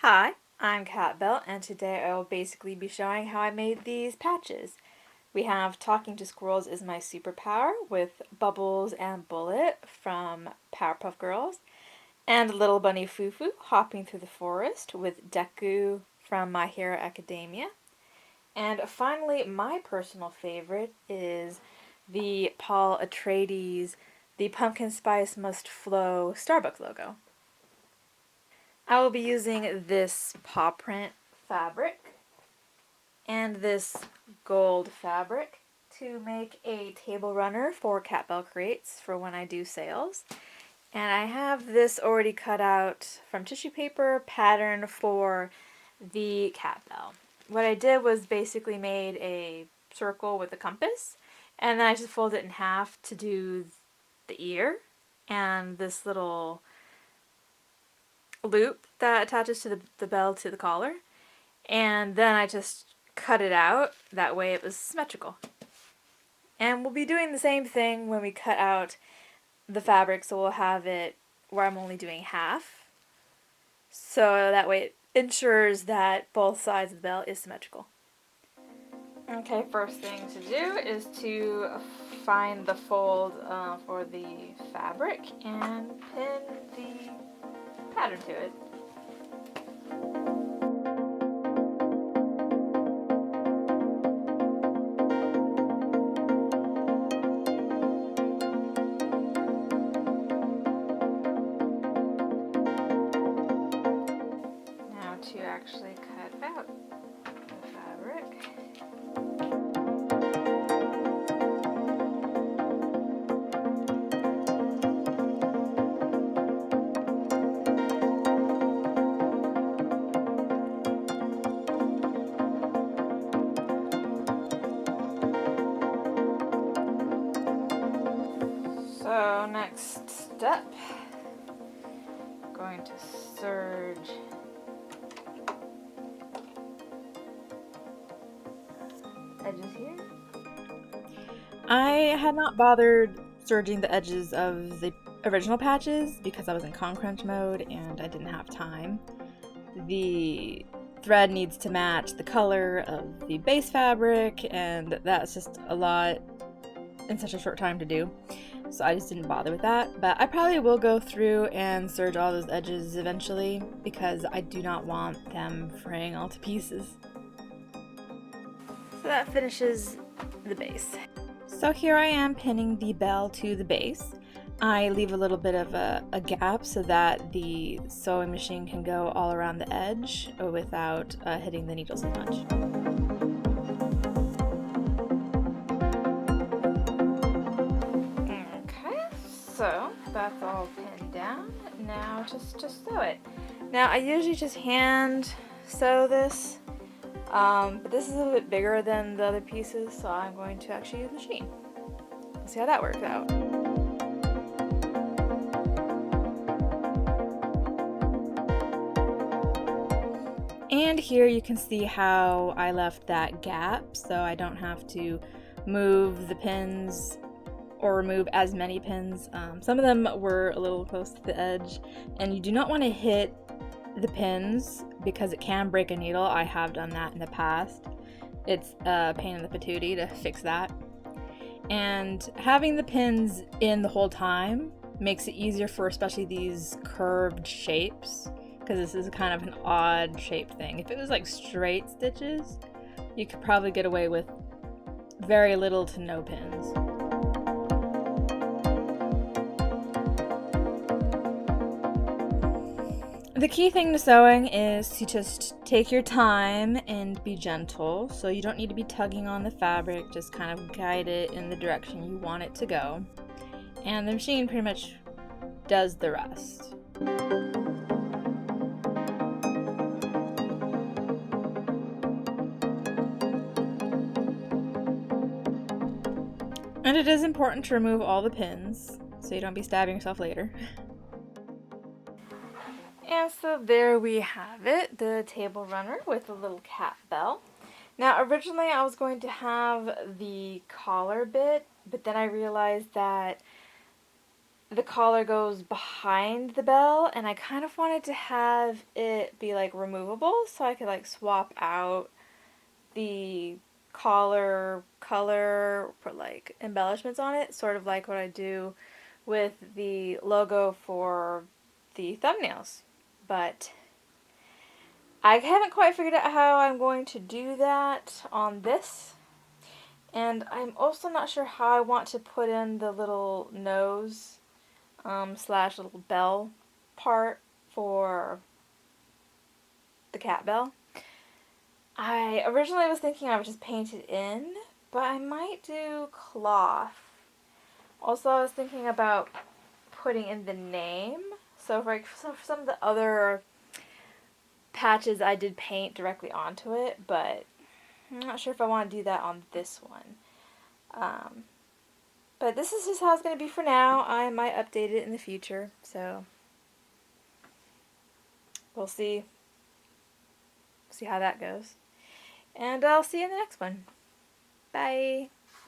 Hi, I'm KatBel, and today I will basically be showing how I made these patches. We have Talking to Squirrels is my superpower with Bubbles and Bullet from Powerpuff Girls, and Little Bunny Fufu hopping through the forest with Deku from My Hero Academia. And finally, my personal favorite is the Paul Atreides The Pumpkin Spice Must Flow Starbucks logo. I will be using this paw print fabric and this gold fabric to make a table runner for KatBelCreates for when I do sales. And I have this already cut out from tissue paper pattern for the KatBel. What I did was basically made a circle with a compass, and then I just folded it in half to do the ear and this little loop that attaches to the bell to the collar, and then I just cut it out, that way it was symmetrical. And we'll be doing the same thing when we cut out the fabric, so we'll have it where I'm only doing half, so that way it ensures that both sides of the bell is symmetrical. Okay, first thing to do is to find the fold for the fabric and pin the pattern to it. Now to actually cut out the fabric. So next step, I'm going to serge edges here. I had not bothered serging the edges of the original patches because I was in con crunch mode and I didn't have time. The thread needs to match the color of the base fabric, and that's just a lot in such a short time to do. So I just didn't bother with that, but I probably will go through and serge all those edges eventually because I do not want them fraying all to pieces. So that finishes the base. So here I am pinning the bell to the base. I leave a little bit of a gap so that the sewing machine can go all around the edge without hitting the needles as much. So that's all pinned down. Now just sew it. Now I usually just hand sew this, but this is a bit bigger than the other pieces, so I'm going to actually use the machine. Let's see how that works out. And here you can see how I left that gap, so I don't have to move the pins or remove as many pins. Some of them were a little close to the edge, and you do not want to hit the pins because it can break a needle. I have done that in the past. It's a pain in the patootie to fix that. And having the pins in the whole time makes it easier for especially these curved shapes, because this is kind of an odd shaped thing. If it was like straight stitches, you could probably get away with very little to no pins. The key thing to sewing is to just take your time and be gentle. So you don't need to be tugging on the fabric, just kind of guide it in the direction you want it to go. And the machine pretty much does the rest. And it is important to remove all the pins so you don't be stabbing yourself later. And so there we have it, the table runner with a little cat bell. Now originally I was going to have the collar bit, but then I realized that the collar goes behind the bell, and I kind of wanted to have it be like removable so I could like swap out the collar color, put like embellishments on it, sort of like what I do with the logo for the thumbnails. But I haven't quite figured out how I'm going to do that on this. And I'm also not sure how I want to put in the little nose slash little bell part for the cat bell. I originally was thinking I would just paint it in, but I might do cloth. Also, I was thinking about putting in the name. So for some of the other patches, I did paint directly onto it, but I'm not sure if I want to do that on this one. But this is just how it's going to be for now. I might update it in the future, so we'll see. See how that goes. And I'll see you in the next one. Bye.